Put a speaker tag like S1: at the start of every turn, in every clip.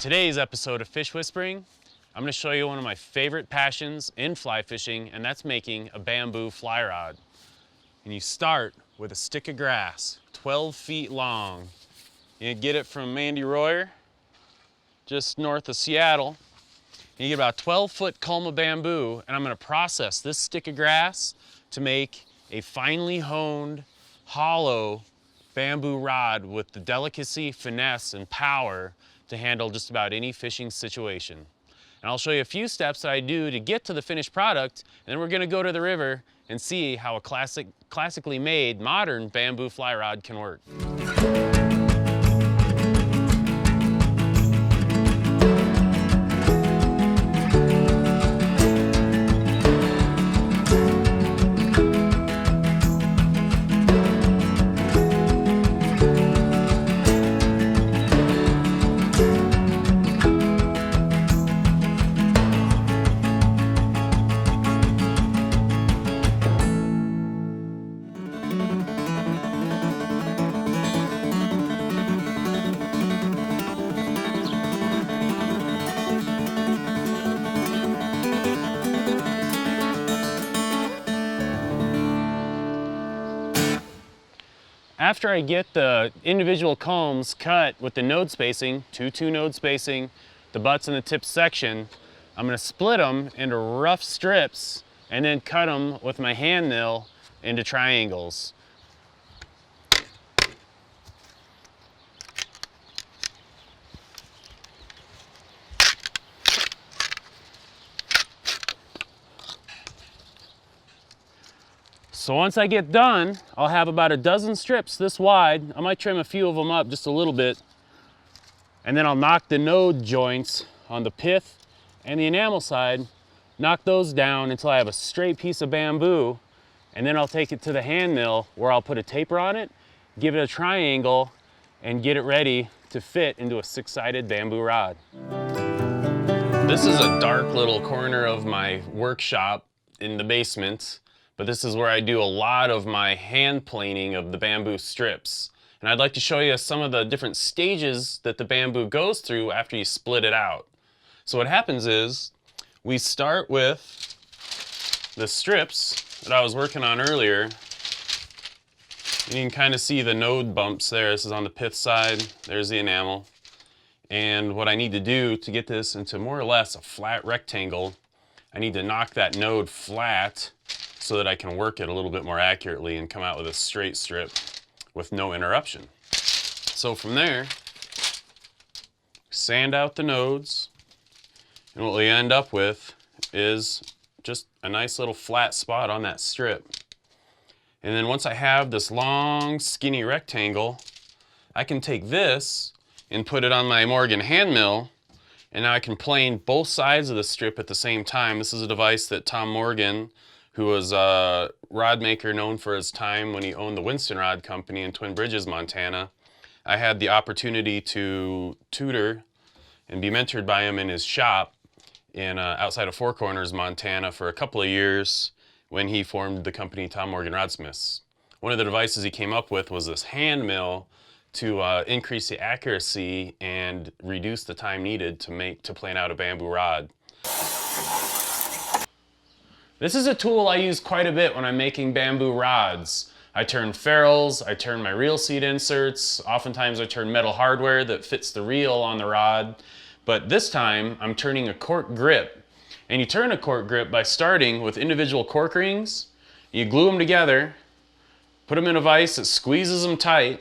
S1: today's episode of Fish Whispering, I'm going to show you one of my favorite passions in fly fishing, and that's making a bamboo fly rod. And you start with a stick of grass, 12 feet long. You get it from Mandy Royer, just north of Seattle. You get about a 12-foot culm of bamboo, and I'm going to process this stick of grass to make a finely honed, hollow bamboo rod with the delicacy, finesse, and power to handle just about any fishing situation. And I'll show you a few steps that I do to get to the finished product, and then we're going to go to the river and see how a classically made modern bamboo fly rod can work. After I get the individual culms cut with the node spacing, 2-2 node spacing, the butts and the tips section, I'm going to split them into rough strips and then cut them with my hand mill into triangles. So once I get done, I'll have about a dozen strips this wide. I might trim a few of them up just a little bit. And then I'll knock the node joints on the pith and the enamel side, knock those down until I have a straight piece of bamboo. And then I'll take it to the hand mill where I'll put a taper on it, give it a triangle, and get it ready to fit into a 6-sided bamboo rod. This is a dark little corner of my workshop in the basement. But this is where I do a lot of my hand planing of the bamboo strips. And I'd like to show you some of the different stages that the bamboo goes through after you split it out. So what happens is, we start with the strips that I was working on earlier. You can kind of see the node bumps there. This is on the pith side, there's the enamel. And what I need to do to get this into more or less a flat rectangle, I need to knock that node flat so that I can work it a little bit more accurately and come out with a straight strip with no interruption. So from there, sand out the nodes, and what we end up with is just a nice little flat spot on that strip. And then once I have this long, skinny rectangle, I can take this and put it on my Morgan hand mill, and now I can plane both sides of the strip at the same time. This is a device that Tom Morgan, who was a rod maker known for his time when he owned the Winston Rod Company in Twin Bridges, Montana. I had the opportunity to tutor and be mentored by him in his shop in outside of Four Corners, Montana for a couple of years when he formed the company Tom Morgan Rodsmiths. One of the devices he came up with was this hand mill to increase the accuracy and reduce the time needed to plane out a bamboo rod. This is a tool I use quite a bit when I'm making bamboo rods. I turn ferrules, I turn my reel seat inserts, oftentimes I turn metal hardware that fits the reel on the rod, but this time I'm turning a cork grip. And you turn a cork grip by starting with individual cork rings, you glue them together, put them in a vise that squeezes them tight,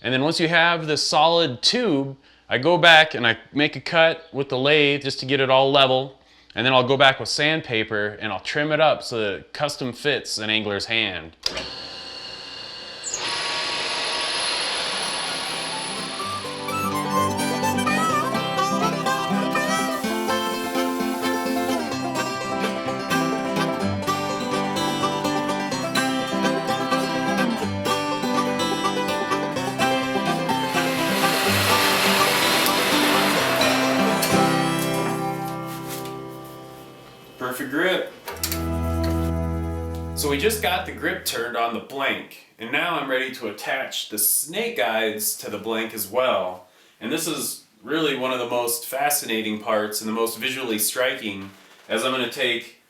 S1: and then once you have this solid tube, I go back and I make a cut with the lathe just to get it all level. And then I'll go back with sandpaper and I'll trim it up so that it custom fits an angler's hand. Perfect grip. So we just got the grip turned on the blank, and now I'm ready to attach the snake guides to the blank as well. And this is really one of the most fascinating parts and the most visually striking, as I'm going to take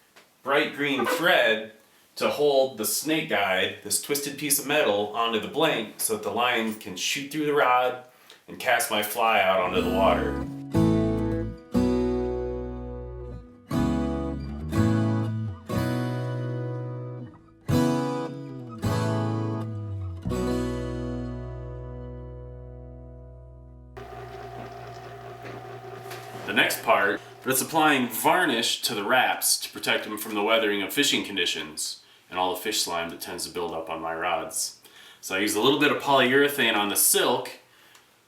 S1: bright green thread to hold the snake guide, this twisted piece of metal, onto the blank so that the line can shoot through the rod and cast my fly out onto the water. The next part, it's applying varnish to the wraps to protect them from the weathering of fishing conditions and all the fish slime that tends to build up on my rods. So I use a little bit of polyurethane on the silk,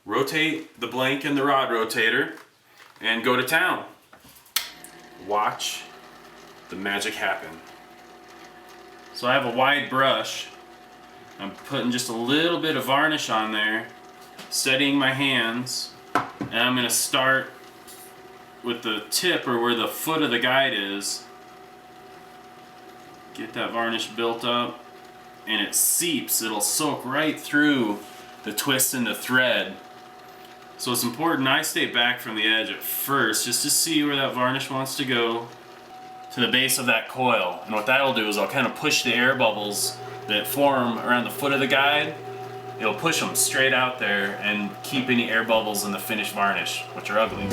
S1: rotate the blank in the rod rotator, and go to town. Watch the magic happen. So I have a wide brush. I'm putting just a little bit of varnish on there, steadying my hands, and I'm going to start with the tip, or where the foot of the guide is. Get that varnish built up, and it seeps. It'll soak right through the twist in the thread. So it's important I stay back from the edge at first, just to see where that varnish wants to go, to the base of that coil. And what that'll do is I'll kind of push the air bubbles that form around the foot of the guide. It'll push them straight out there and keep any air bubbles in the finished varnish, which are ugly.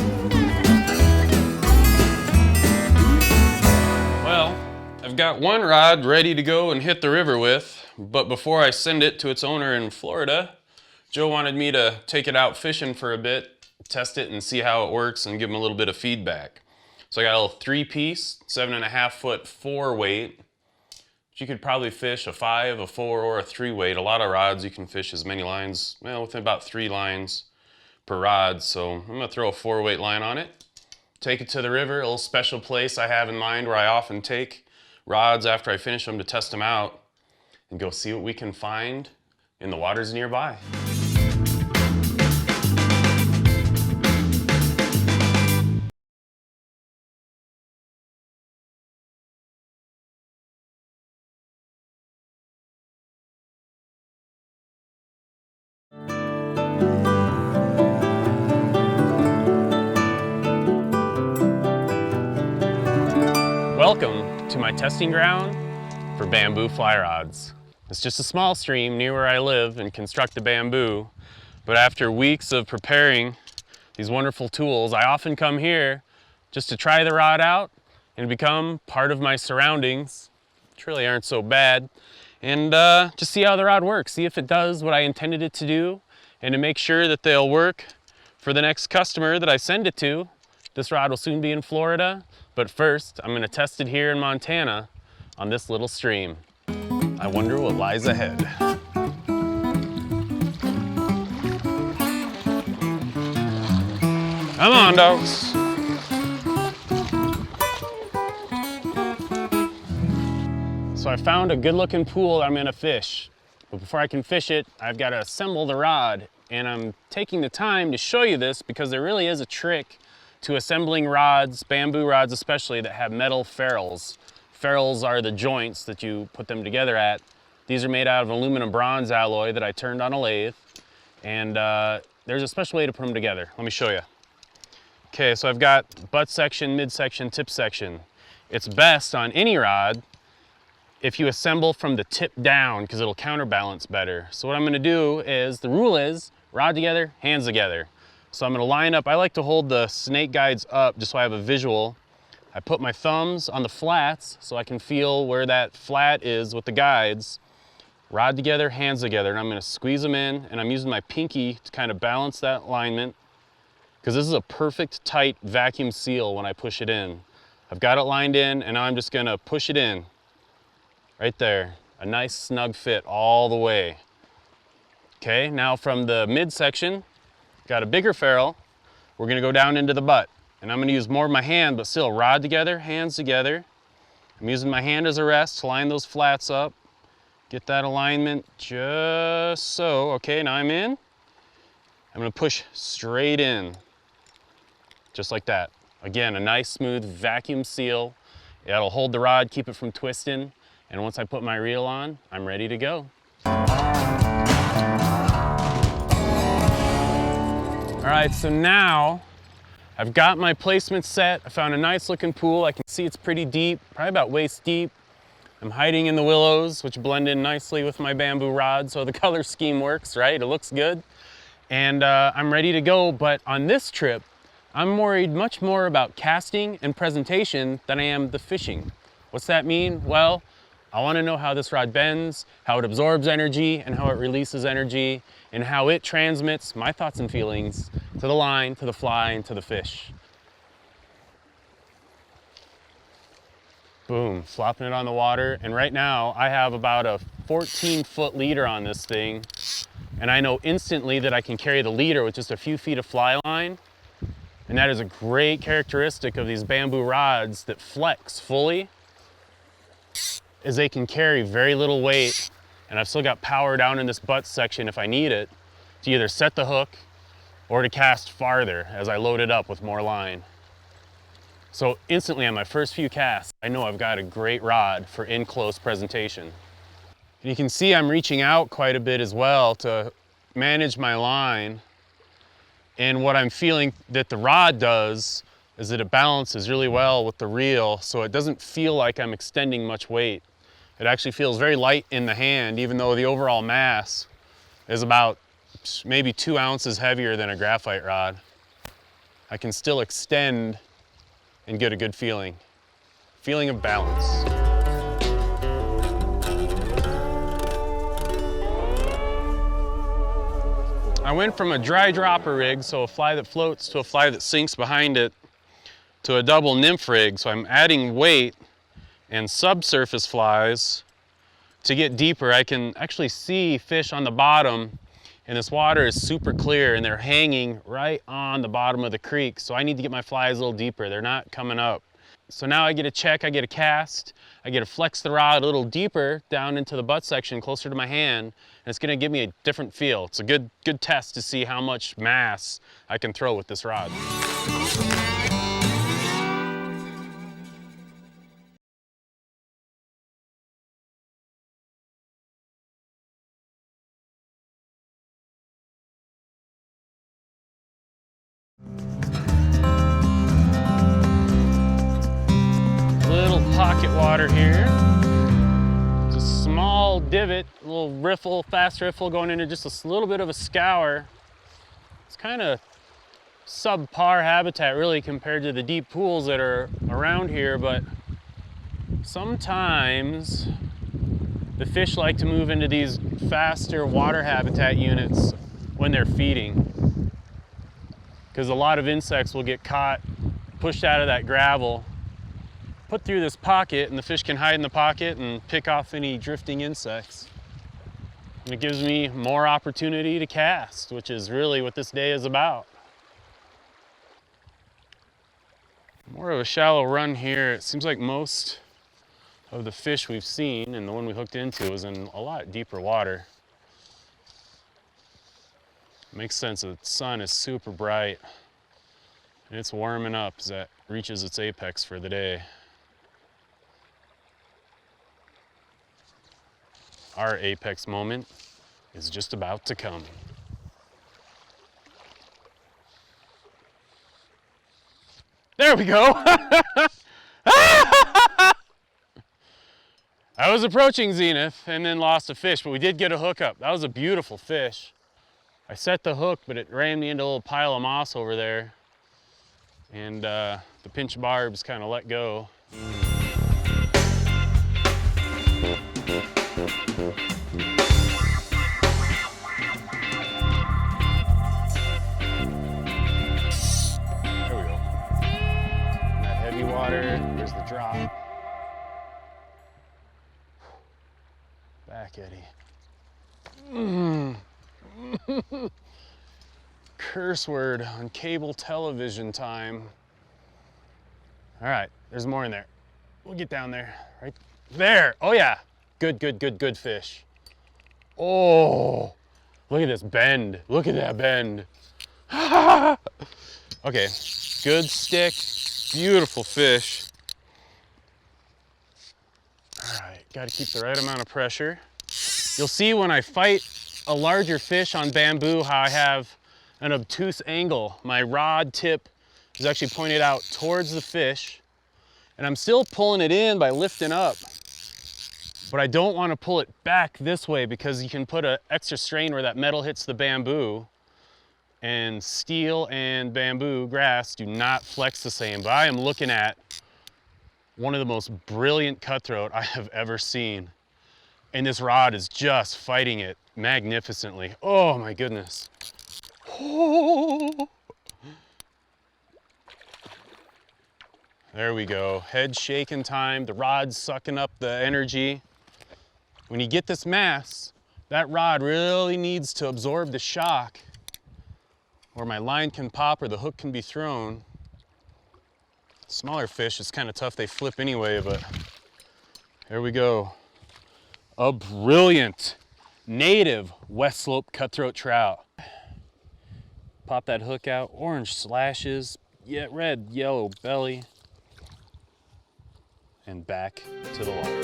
S1: Well, I've got one rod ready to go and hit the river with, but before I send it to its owner in Florida, Joe wanted me to take it out fishing for a bit, test it and see how it works and give him a little bit of feedback. So I got a little 3-piece, 7.5 foot 4 weight. You could probably fish a 5, a 4, or a 3 weight. A lot of rods you can fish as many lines, well, within about 3 lines per rod. So I'm gonna throw a 4 weight line on it. Take it to the river, a little special place I have in mind where I often take rods after I finish them to test them out, and go see what we can find in the waters nearby. Welcome to my testing ground for bamboo fly rods. It's just a small stream near where I live and construct the bamboo, but after weeks of preparing these wonderful tools, I often come here just to try the rod out and become part of my surroundings, which really aren't so bad, and just see how the rod works, see if it does what I intended it to do, and to make sure that they'll work for the next customer that I send it to. This rod will soon be in Florida, but first I'm going to test it here in Montana on this little stream. I wonder what lies ahead. Come on, dogs. So I found a good looking pool I'm going to fish. But before I can fish it, I've got to assemble the rod. And I'm taking the time to show you this because there really is a trick to assembling rods, bamboo rods especially, that have metal ferrules. Ferrules are the joints that you put them together at. These are made out of aluminum bronze alloy that I turned on a lathe, and there's a special way to put them together. Let me show you. Okay, so I've got butt section, midsection, tip section. It's best on any rod if you assemble from the tip down because it'll counterbalance better. So what I'm gonna do is, the rule is rod together, hands together. So I'm gonna line up, I like to hold the snake guides up just so I have a visual. I put my thumbs on the flats so I can feel where that flat is with the guides. Rod together, hands together, and I'm gonna squeeze them in, and I'm using my pinky to kind of balance that alignment because this is a perfect tight vacuum seal when I push it in. I've got it lined in, and now I'm just gonna push it in. Right there, a nice snug fit all the way. Okay, now from the midsection, got a bigger ferrule, we're gonna go down into the butt. And I'm gonna use more of my hand, but still rod together, hands together. I'm using my hand as a rest to line those flats up. Get that alignment just so. Okay, now I'm in. I'm gonna push straight in, just like that. Again, a nice smooth vacuum seal. That'll hold the rod, keep it from twisting. And once I put my reel on, I'm ready to go. All right, so now I've got my placement set. I found a nice looking pool. I can see it's pretty deep, probably about waist deep. I'm hiding in the willows, which blend in nicely with my bamboo rod, so the color scheme works, right? It looks good. And I'm ready to go, but on this trip, I'm worried much more about casting and presentation than I am the fishing. What's that mean? Well, I want to know how this rod bends, how it absorbs energy, and how it releases energy, and how it transmits my thoughts and feelings to the line, to the fly, and to the fish. Boom, flopping it on the water. And right now I have about a 14-foot leader on this thing. And I know instantly that I can carry the leader with just a few feet of fly line. And that is a great characteristic of these bamboo rods that flex fully, is they can carry very little weight. And I've still got power down in this butt section if I need it, to either set the hook or to cast farther as I load it up with more line. So instantly on my first few casts, I know I've got a great rod for in-close presentation. And you can see I'm reaching out quite a bit as well to manage my line. And what I'm feeling that the rod does is that it balances really well with the reel, so it doesn't feel like I'm extending much weight. It actually feels very light in the hand, even though the overall mass is about maybe 2 ounces heavier than a graphite rod. I can still extend and get a good feeling of balance. I went from a dry dropper rig, so a fly that floats, to a fly that sinks behind it, to a double nymph rig. So I'm adding weight and subsurface flies to get deeper. I can actually see fish on the bottom, and this water is super clear, and they're hanging right on the bottom of the creek. So I need to get my flies a little deeper. They're not coming up. So now I get a check, I get a cast, I get to flex the rod a little deeper down into the butt section, closer to my hand, and it's gonna give me a different feel. It's a good test to see how much mass I can throw with this rod. Pocket water here. It's a small divot, a little riffle, fast riffle going into just a little bit of a scour. It's kind of subpar habitat really compared to the deep pools that are around here, but sometimes the fish like to move into these faster water habitat units when they're feeding, because a lot of insects will get caught, pushed out of that gravel, put through this pocket, and the fish can hide in the pocket and pick off any drifting insects. And it gives me more opportunity to cast, which is really what this day is about. More of a shallow run here. It seems like most of the fish we've seen, and the one we hooked into, was in a lot deeper water. It makes sense that the sun is super bright and it's warming up as it reaches its apex for the day. Our apex moment is just about to come. There we go. I was approaching zenith and then lost a fish, but we did get a hookup. That was a beautiful fish. I set the hook, but it ran me into a little pile of moss over there. And the pinch barbs kind of let go. There we go. And that heavy water, there's the drop. Back eddy. Curse word on cable television time. All right, there's more in there. We'll get down there, right there. Oh yeah, good fish. Oh, look at this bend. Look at that bend. Okay, good stick, beautiful fish. All right, got to keep the right amount of pressure. You'll see when I fight a larger fish on bamboo how I have an obtuse angle. My rod tip is actually pointed out towards the fish, and I'm still pulling it in by lifting up. But I don't want to pull it back this way because you can put an extra strain where that metal hits the bamboo, and steel and bamboo grass do not flex the same. But I am looking at one of the most brilliant cutthroat I have ever seen. And this rod is just fighting it magnificently. Oh my goodness. Oh. There we go, head shaking time. The rod's sucking up the energy. When you get this mass, that rod really needs to absorb the shock, or my line can pop or the hook can be thrown. Smaller fish, it's kind of tough, they flip anyway, but here we go. A brilliant native West Slope cutthroat trout. Pop that hook out, orange slashes, yet red, yellow belly, and back to the water.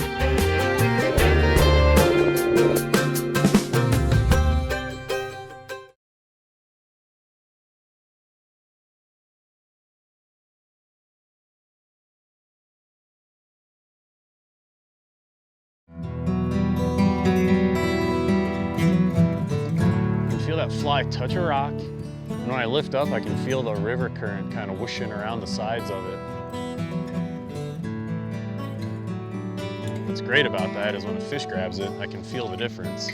S1: Feel that fly touch a rock, and when I lift up, I can feel the river current kind of whooshing around the sides of it. What's great about that is when a fish grabs it, I can feel the difference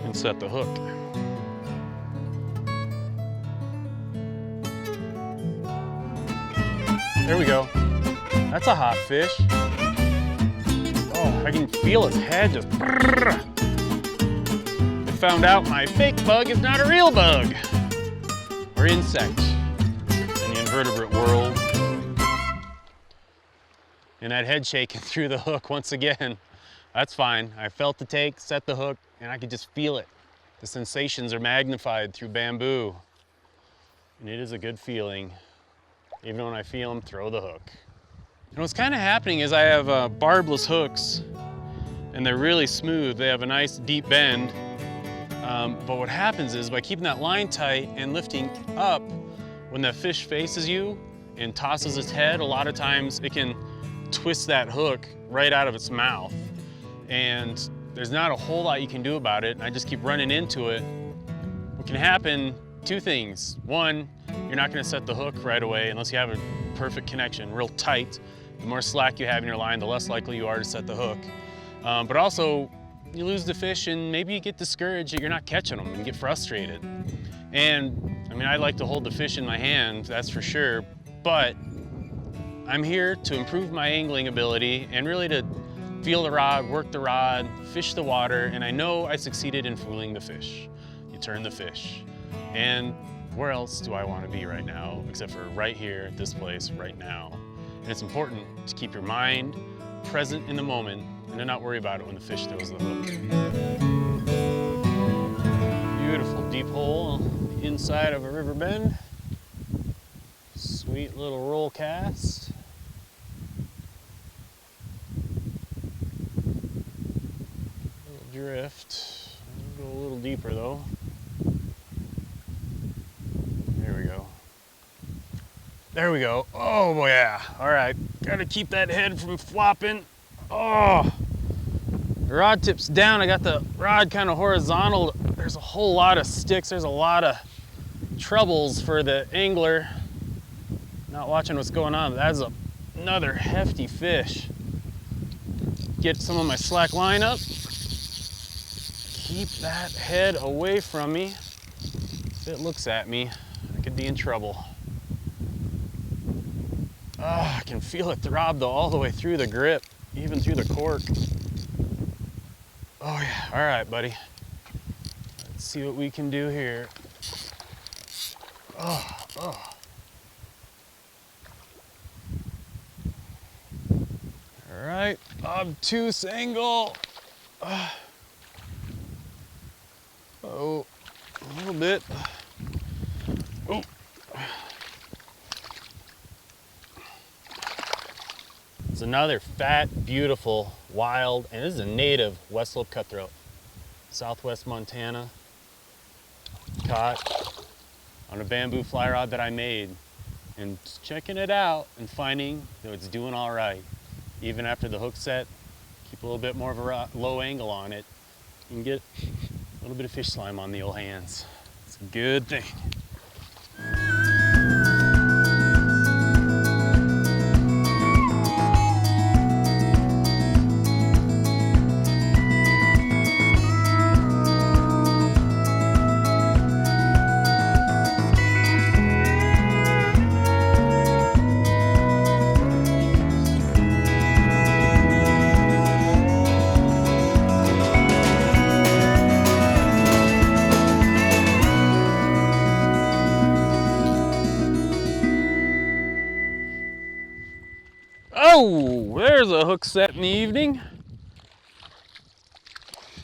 S1: and set the hook. There we go. That's a hot fish. Oh, I can feel his head just brrr. Found out my fake bug is not a real bug or insect in the invertebrate world. And that head shaking through the hook once again. That's fine. I felt the take, set the hook, and I could just feel it. The sensations are magnified through bamboo. And it is a good feeling. Even when I feel them, throw the hook. And what's kind of happening is I have barbless hooks, and they're really smooth. They have a nice deep bend. But what happens is by keeping that line tight and lifting up, when the fish faces you and tosses its head, a lot of times it can twist that hook right out of its mouth. And there's not a whole lot you can do about it. And I just keep running into it. What can happen, two things. One, you're not gonna set the hook right away unless you have a perfect connection, real tight. The more slack you have in your line, the less likely you are to set the hook. But also, you lose the fish and maybe you get discouraged that you're not catching them and get frustrated. And I mean, I like to hold the fish in my hand, that's for sure, but I'm here to improve my angling ability and really to feel the rod, work the rod, fish the water, and I know I succeeded in fooling the fish. You turn the fish. And where else do I want to be right now, except for right here at this place right now? And it's important to keep your mind present in the moment and to not worry about it when the fish throws the hook. Beautiful deep hole on the inside of a river bend. Sweet little roll cast. Little drift. I'll go a little deeper though. There we go. There we go. Oh boy, yeah. All right, gotta keep that head from flopping. Oh, the rod tip's down. I got the rod kind of horizontal. There's a whole lot of sticks. There's a lot of troubles for the angler not watching what's going on. That's another hefty fish. Get some of my slack line up. Keep that head away from me. If it looks at me, I could be in trouble. Oh, I can feel it throb though all the way through the grip, even through the cork. Oh yeah, all right, buddy. Let's see what we can do here. Oh. All right, obtuse angle. Oh, a little bit. Oh. It's another fat, beautiful, wild, and this is a native West Slope cutthroat. Southwest Montana. Caught on a bamboo fly rod that I made, and checking it out and finding that it's doing all right. Even after the hook set, keep a little bit more of a low angle on it, you can get a little bit of fish slime on the old hands. It's a good thing. Oh, there's a hook set in the evening.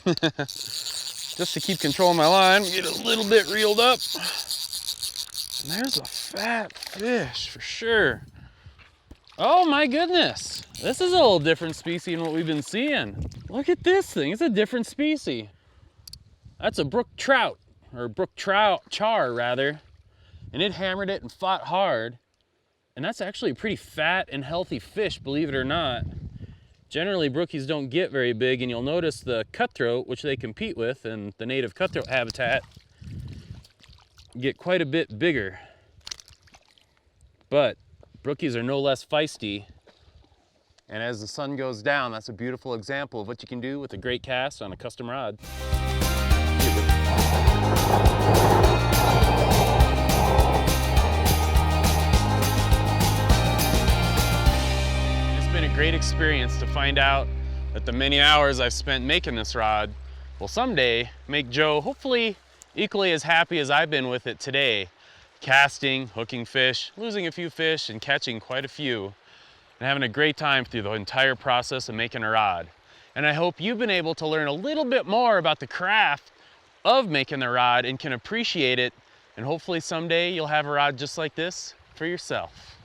S1: Just to keep control of my line, get a little bit reeled up. And there's a fat fish for sure. Oh my goodness. This is a little different species than what we've been seeing. Look at this thing, it's a different species. That's a brook trout, or brook trout char rather. And it hammered it and fought hard. And that's actually a pretty fat and healthy fish, believe it or not. Generally, brookies don't get very big, and you'll notice the cutthroat, which they compete with in the native cutthroat habitat, get quite a bit bigger. But brookies are no less feisty. And as the sun goes down, that's a beautiful example of what you can do with a great cast on a custom rod. Great experience to find out that the many hours I've spent making this rod will someday make Joe hopefully equally as happy as I've been with it today. Casting, hooking fish, losing a few fish, and catching quite a few, and having a great time through the entire process of making a rod. And I hope you've been able to learn a little bit more about the craft of making the rod and can appreciate it, and hopefully someday you'll have a rod just like this for yourself.